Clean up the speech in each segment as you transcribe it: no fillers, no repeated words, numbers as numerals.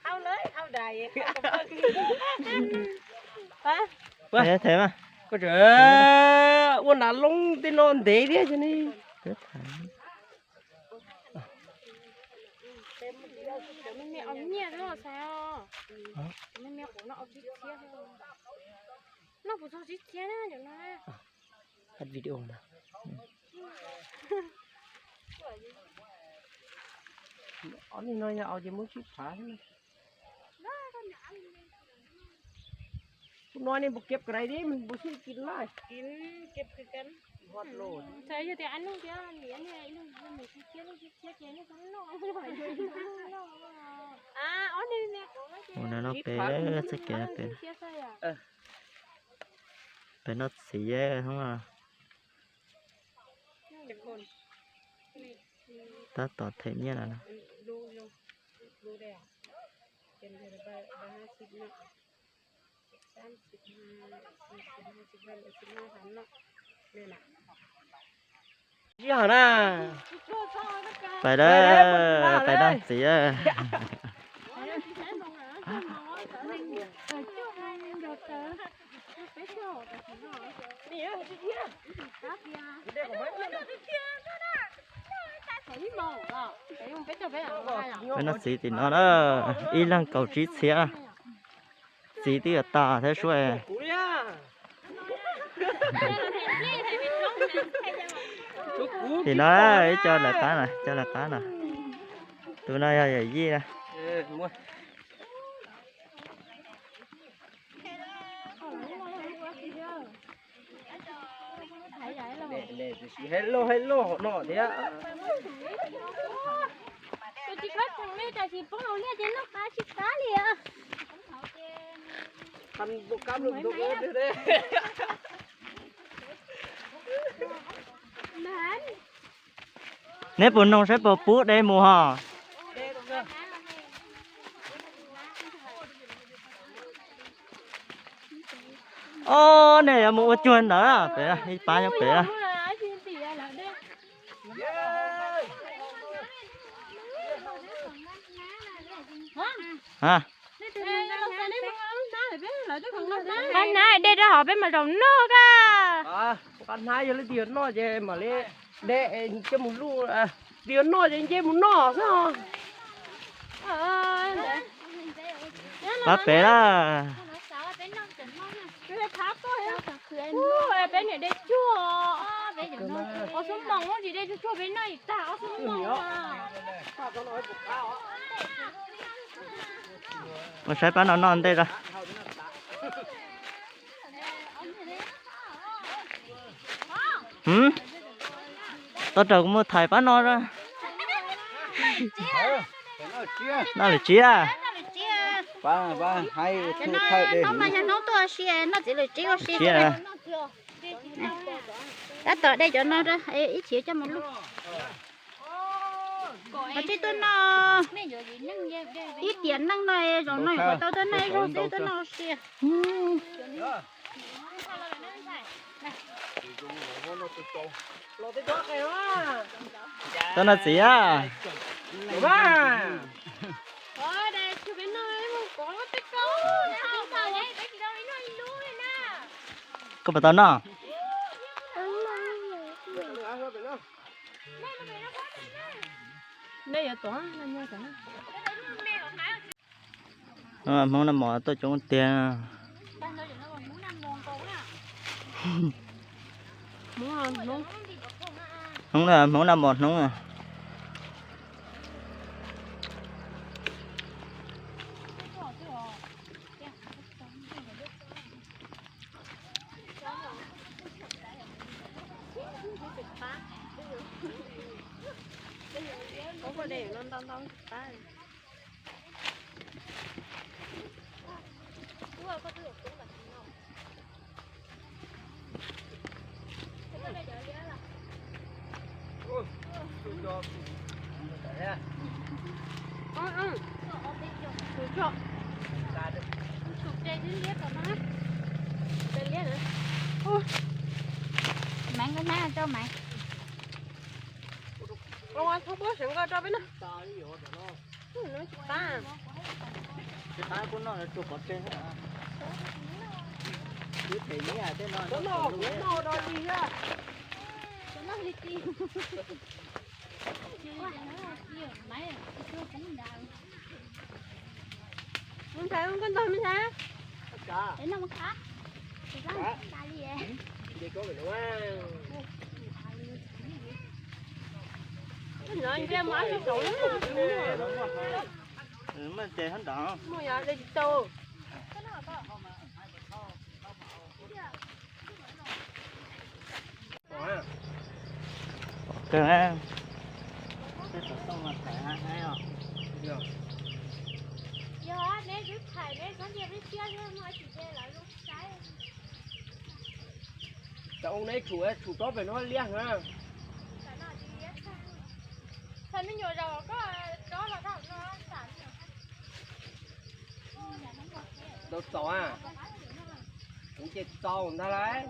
เอาเลยเอาใดthế mà có trời ôn là lông tên non thế đi cho nên mình mẹ ông nhẹ đó sao mình mẹ của nó ông chít chia nó phụ cho chít chia đó nhỉ nó hết video mà ông nói nhà ông chỉ muốn chít phá nói nên buộc kẹp cái này đi mình buộc xin kín lại kín kẹp cái cân hot lồn thấy giờ thì ăn không chứ miếng này nó mình chít chia nó cũng nó à ông đi nè nó bé sẽ kẹp bé nó xì không à ta tỏ thế nhé là gì hả na phải đó xì bên nó xì thì nó đó y lăng cầu trí xía xì thì ở ta thế xuôi thì nó ấy cho là cá này tụi nó là gì nè hello nọ thế á tôi chỉ bắt thằng này tại chỉ bông đầu lên trên nó cá chỉ cá liền ăn bộ cam lụm đồ đấy đấy nếu buồn nông sẽ bò bút đây mùa hè ô này là một chuồn đó phải là đi ba nhau phải là hả anh này đây ra họ bên mà rồng nô cả con hai giờ lấy tiền nó về mà lấy để cho một lu tiền nó cho một nọ sao bác bé đó bên này đây chua ở xuống mỏng nó gì đây chua bên này ta ở xuống mỏng mà sai bán nó non đây rồi tôi chờ cũng mua thầy bán nó ra nó là chia ba hay thay để nó mà nó to xia nó chỉ là chỉ có xia chia đã tỏ đây cho nó ra ít xíu cho một lúc mà chỉ tôi nó ít tiền năng này rồi này của tao tới này rồi xíu tôi nó xia tôi là gì à đây chú bên nơi có nó tích câu không sao vậy cái gì đâu nó lui nè có phải tao nó đây là toán là nhau cả mong năm mỏ tôi trúng tiền không là món năm một đúng rồi không có để nó tao ta mày cái má cho mày Không ăn không bớt sẵn ra cho bên nó Nó chụp ta. cái tay của nó là chụp ở trên hả? Cứ thấy mấy à thế Nó nó đó đi ra. Nó đi đi. Không thấy không con tôm không thấy. Cá. Để nó một cá. Cá gì vậy? Đi có cái nữa. Nó nói cái máy nó đủ lắm. Mà chơi hắn đó. Mua nhà đây tô. Cường em. Cái sổ xong là phải hay không? Được. Giờ nếu rút thải nếu có gì biết chưa nhưng mà chỉ chơi là lúc trái. Cháu ông này chủ tốt về nó liếng ha. Thôi nó nhồi đầu có đó là nó sản. Đâu sọ à? Cũng chết to người ta đấy.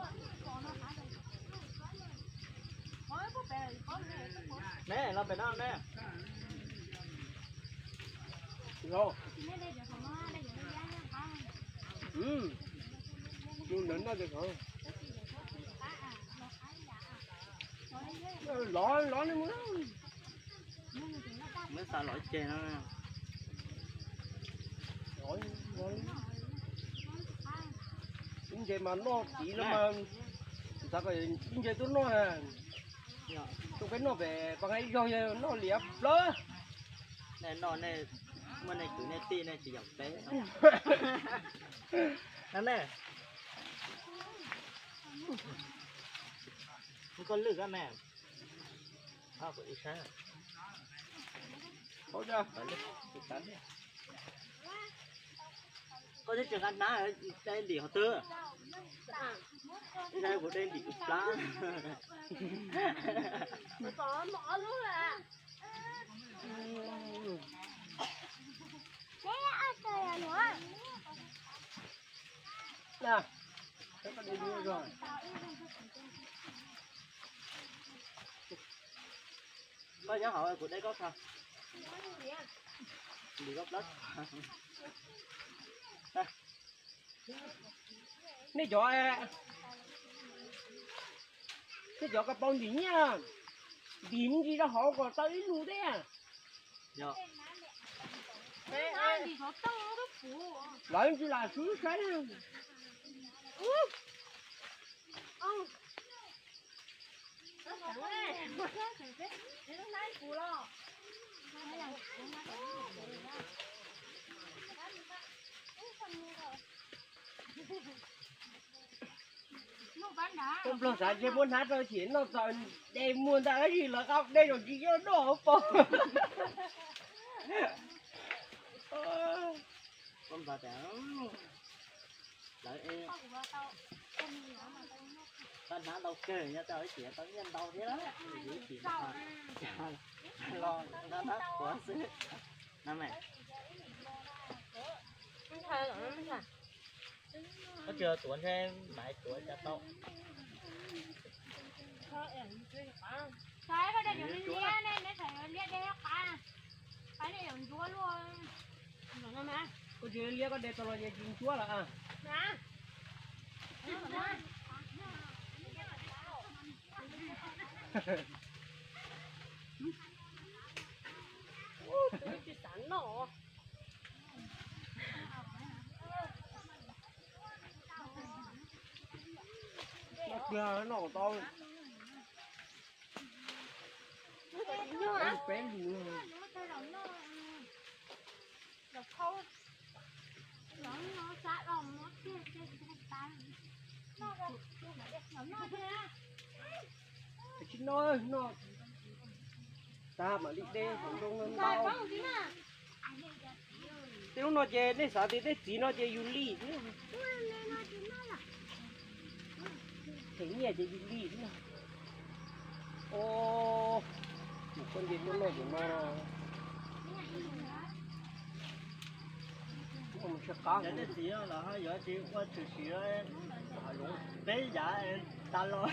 Nè, nó phải đó nè. Rồi. Nhưng đến nó được không? Ló nó muốn. Mới sao lỗi chè nó nè. Ló. Chính vậy mà nó chỉ nó mà sao cái chính vậy tôi nó à. Tôi cái nó về bằng ấy rồi nó liệp lỡ. Nè nó nè. Mà này cứ nè ti nè chỉ dọc té. Nè. Không có lực á mẹ. À, có ý sáng. Thôi ra. Có thể trường ăn ná ở đây đi họ tưa. Đây của đây đi cục lá. Có mỏ luôn à. Đấy ăn trời nữa. Nè. Cái con đi đưa rồi. Có giáo hỏi của đây có sao? Đi góc đất. Này chó à. Cái chó cái bông gì nha. Điểm gì đó họ còn tới luôn đấy à. Dạ. Ăn thì có tông nó phủ. Lấy chỉ là xuống cái. Nó chẳng này. Nó nãy phủ lo. Không lo sao chỉ muốn hát rồi chỉ nó rồi đây muốn ta cái gì là không đây rồi chỉ cho nó không. Con bà chẳng. Đấy em. Ta ná đâu kề nha tao chỉ tao nhân đâu thế đó. Chỉ lo nó thắt quá xí. Nè mẹ. Không thay rồi nó thay. Có chưa tuấn thêm mãi tuổi cho tao. Sai cái đây dùng lia này nó phải lia đây cả. Cái này dùng chúa luôn. Nó mẹ. Có chuyện lia có để tao lo gì chuyện chúa là à. Nè. Cái sẵn nó. Nó kia nó to. Nó bén gì nữa. Nó khâu. Nó sát lòng nó kia cái tay. Nó Chính nó ta mà đi đây không đông tao. Thế nó chơi đấy sao thế chỉ nó chơi Yuli chứ. Thế nhỉ chơi Yuli chứ. Ô, một con gì nó của nó. Không sẽ có. Dạ cái gì đó là hơi giờ chị qua từ xí đó em. Bé giả em ta lo.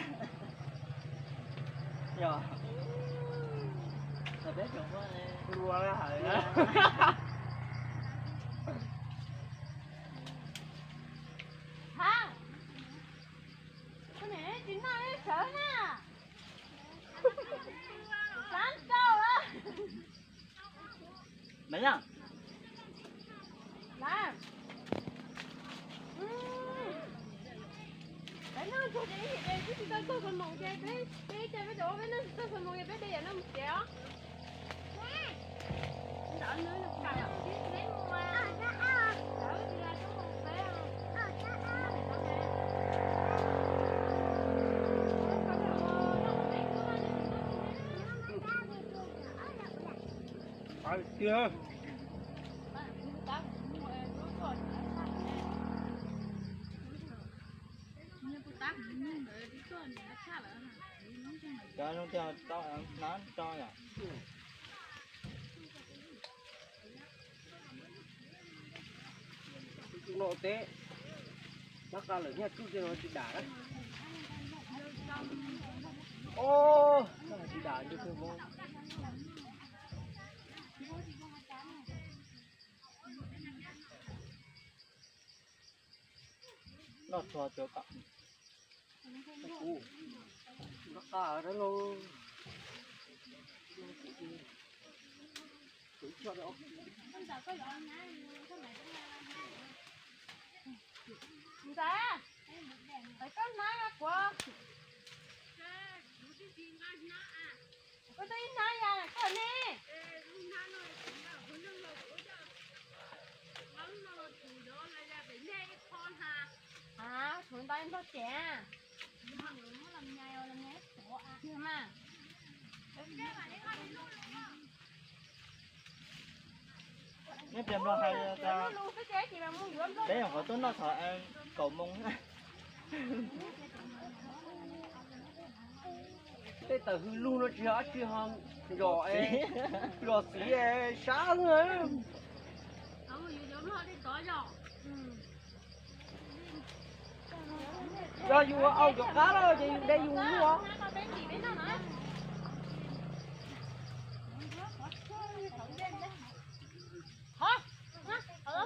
Dạ. Là bé chồng quá em. đùa đấy hả? hả cái này chính là cái sợ nè sáng câu á mấy nhá làm đấy nó cho đi đây cái chúng ta có phần mỏng chơi cái chơi cái chỗ cái nó có phần mỏng cái đây nó một kéo đỡ nữa là cài ở cái lấy mua đỡ đi ra chỗ một cái Chưa. cho nó cho nó cho à Chúng nó té. Bác ra là nghe chút cho nó chỉ đá đấy. Ô, chỉ đá như thế không? nó cho chỗ cặp Bác ra ở đó luôn. Cho đó. Dạ, phải có máy quá. Có tí máy à, có nè. À, thường tay em có trẻ. Nhưng mà nếu tìm nó hay ta luôn cái trẻ chị mà muốn dưỡng đó. đấy là họ tôi nó thọ cầu mông Thế tờ hư luôn nó chưa hông rõ rõ xí sáng rồi do dù ông cho cá đó thì đây dù luôn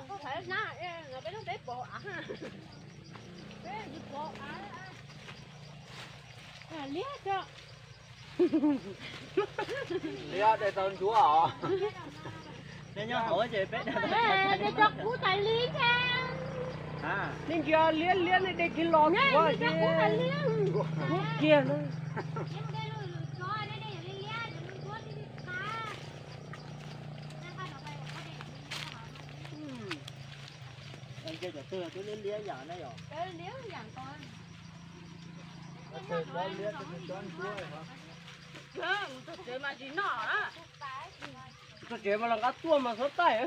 Có thể nó bé nó bếp bộ à bé bộ à liếc cho để tên chúa à nên nhớ hỏi về bé để cho cú tài liên ha à nên kia liên này để cái lò chúa để cho cú tài liên kia nữa anh kia từ tôi lên lia giả này rồi cái liếc dạng con từ đó lia từ cho anh chúa rồi hả tôi chơi mà chỉ nọ đó tôi chế mà là cá tua mà sốt tay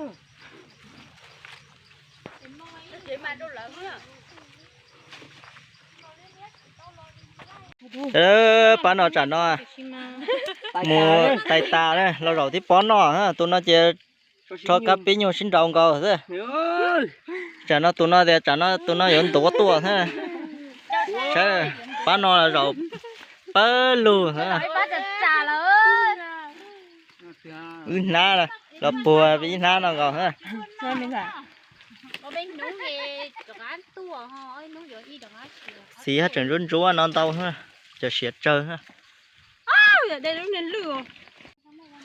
tôi chơi mà đâu lợn nữa bán nó trả nó mua tay ta đấy lâu đầu thì bón nó ha tôi nó chơi cho các bé nhau sinh trồng cầu thế trả nó tụi nó để trả nó tụi nó vẫn tổ tua thế thế bán nó là rồi bơ lù thế bắt được trả lớn na là bùa với na nó rồi ha ở bên núi về được ăn tua ho ơi núi rồi đi được ăn xí hết trận run rúa non tàu ha chờ xiết trời ha đây nó nên lừa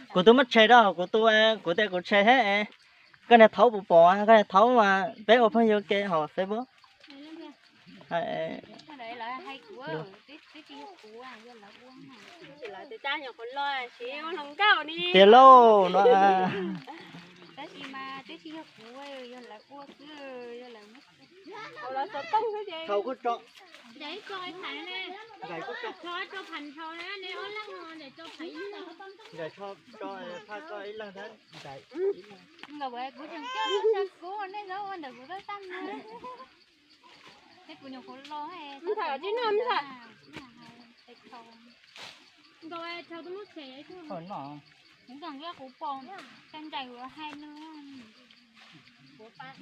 của tôi mất chơi đó của tôi của chơi hết cái này thấu bộ bò cái này thấu mà bé ở phía dưới kia họ sẽ bớt đây là hay của tí của à giờ là uống chỉ là từ cha nhỏ con loài xíu lòng cao đi tiền lô nó cái gì mà tí của giờ là uống giờ là mất là sợ tông cái gì thấu có trọ đấy coi phải nè gầy có trọ cho thành thôi nè nếu lăng để cho thấy gầy cho pha coi lần thế gầy mà vậy của thằng cháu nó của nó nó anh được của tâm nữa cái của nhiều con lo hay không phải chứ năm thật rồi theo tôi mất xe chứ còn nó cũng cần cái của bồn canh đầy của hai nữa của ba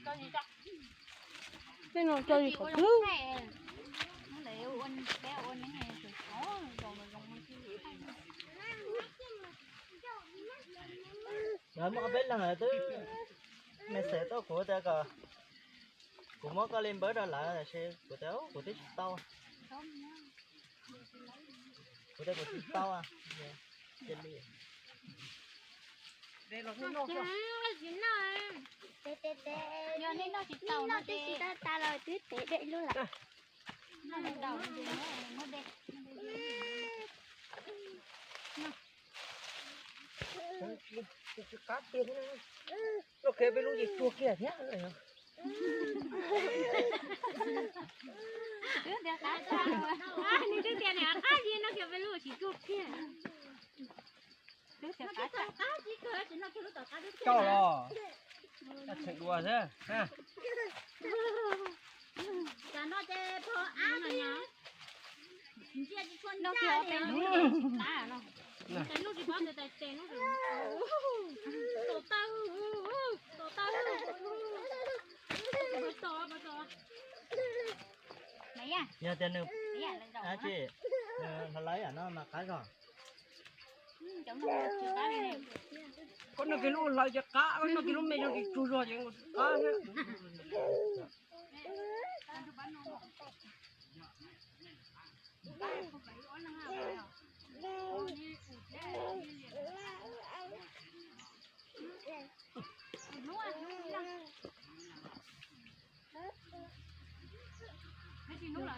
cho gì cho cái nó cho gì có thứ nó lại ôn bé ôn cái này thì có rồi mà dùng cái gì rồi mà biết là người tới mẹ sẽ tao của tao cả cũng mất có lên bớt ra lại là xe của tao của tao tao của tao à trên đi đây là nó Chứ chín rồi. Giờ nên nó chỉ tàu nó chỉ ta lời tuyết thế đấy luôn là. Nó lên đầu nó đẹp. cá tiền nó kêu với lúc gì chua kia thế này Đứa đẹp cá ta. Ni đứa tiền này cá gì nó kêu với lúc chỉ chụp kia. Đứa đẹp cá gì cơ chỉ nó kêu lúc tao cá đứa kia. cho lo ta chạy đùa thế ha Cả nó chơi phô áo này nhá. Nó kêu bên lúc đá nó. Cái lúc đi bán thì tay nó tổ tao tổ mấy à nhà tiền được mấy à lên đầu à chị nó lấy à nó mà cái rồi giống nó chưa cá này con nó cái lúc lại cho cá con nó cái lúc mày nó cái chua rồi chứ cá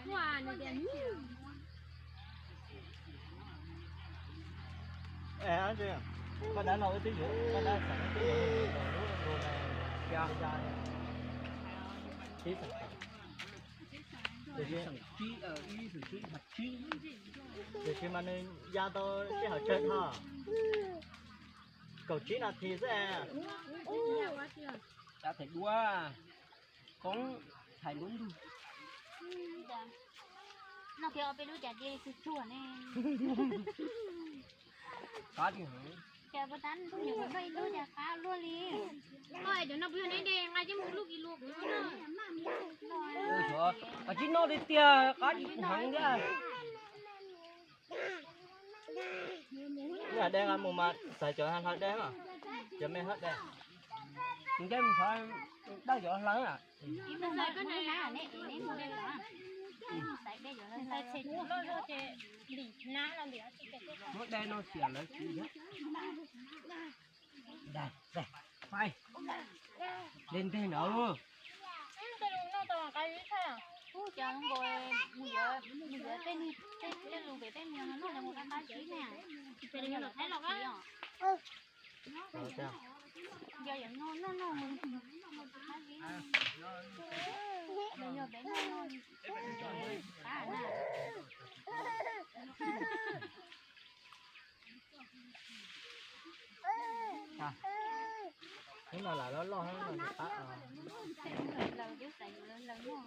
Wow, nó đẹp nhiều. anh chị con đã nói cái gì con đã sản cái gì rồi này ra tí sản để khi mà nên ra tôi sẽ hỏi chơi ha cậu chỉ là thì sẽ ta thấy đua con thầy đúng thôi Nó kêu bên lúc chả đi cứ chua nè. cá thì hả Chả có tán cũng nhiều cái lúc chả cá luôn đi. Thôi để nó vừa nãy đen ngay chứ một lúc gì luộc nữa. ôi trời à chỉ nó đi tia cá gì cũng hẳn ra nhà đen ăn một mặt xài cho ăn hết đen à cho mấy hết đen mình đem phải đang giỏ lớn à Nó xài cái này nè, nè một đây đó. Xài đây rồi xài xịt nó chơi lì ná làm gì đó. nó đây nó xỉa lấy chi hết đây đây phải lên đây nữa Nó toàn cái gì thế à? Chẳng rồi bây giờ tên luôn cái tên nhiều nó là một cái chỉ nè. Bây giờ nó thấy lọc á. rồi sao Giờ nó bây giờ bé nó cá nè. nhưng mà là nó lo hơn là người ta Lần trước tại lần nó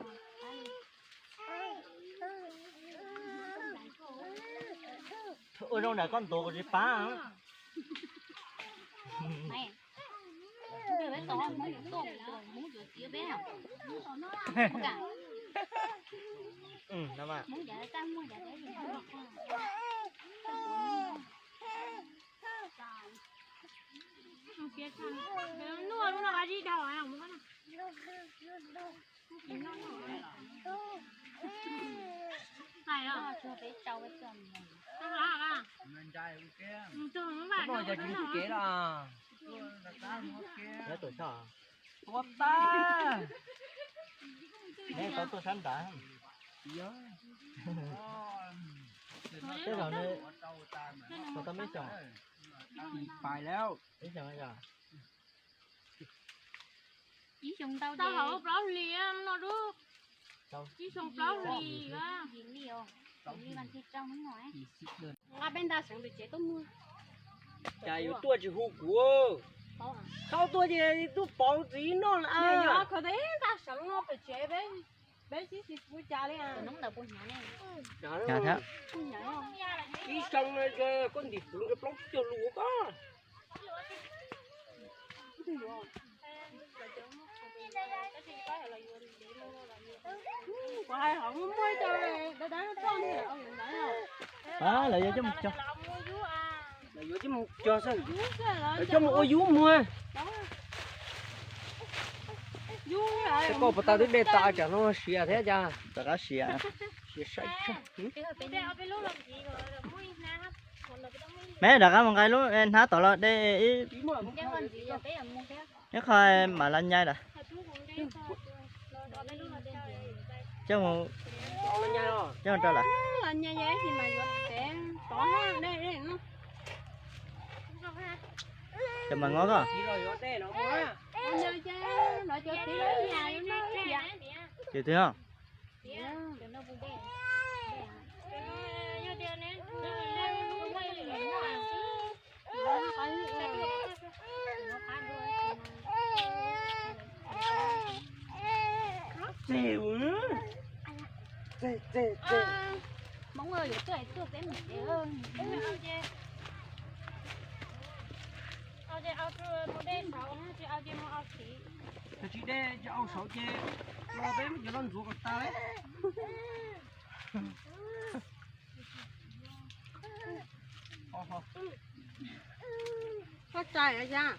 ôi đâu này con tổ của chị phá hả này bây bé to muốn vừa chia bé nào cả đúng ạ muốn giải ta muốn giải cái gì nuôi nó là gì đâu à không phải à chưa biết trâu với chồng à mình trai kia nó giờ chỉ kế là nhớ tuổi sao tốt ta nè có tôi sẵn đã thế rồi này có tao mấy chồng phảiแล้ว mấy chồng giờ chỉ dùng tao hổ bó liền nó đứa chỉ dùng bó liền á gì liều gì bằng thịt trong nó nói à bên ta sáng được chế tôm mua chả yêu tua chỉ hú của sau tua gì tu bảo gì nó là nhỏ có đấy ta sáng nó phải chế bé chỉ phụ cha đấy à nó đầu bún nhỏ này dạ thế bún nhỏ không đi xong cái con đi xuống cái blog cho lúa có Hoài không mới cho này, đã con thì ông nhận đấy không? à lại cho một cho Vô chứ một cho sao? Cho một ô vú mua. Cái cô bắt tao đến đây ta cho nó xìa thế cha. tất cả xìa Xìa sạch chứ. mấy đã có một cái lúc em há tỏ lo đây nếu không mà lên nhai rồi chứ một chứ một trở lại cho mà ngon không chịu thế không mong ơi tuổi cái một cái ơn ao một đêm sáu chứ ao chứ ao xí Chị đây cho ông sáu chê lo bé mới cho nó ruột ta đấy. có trời ở ra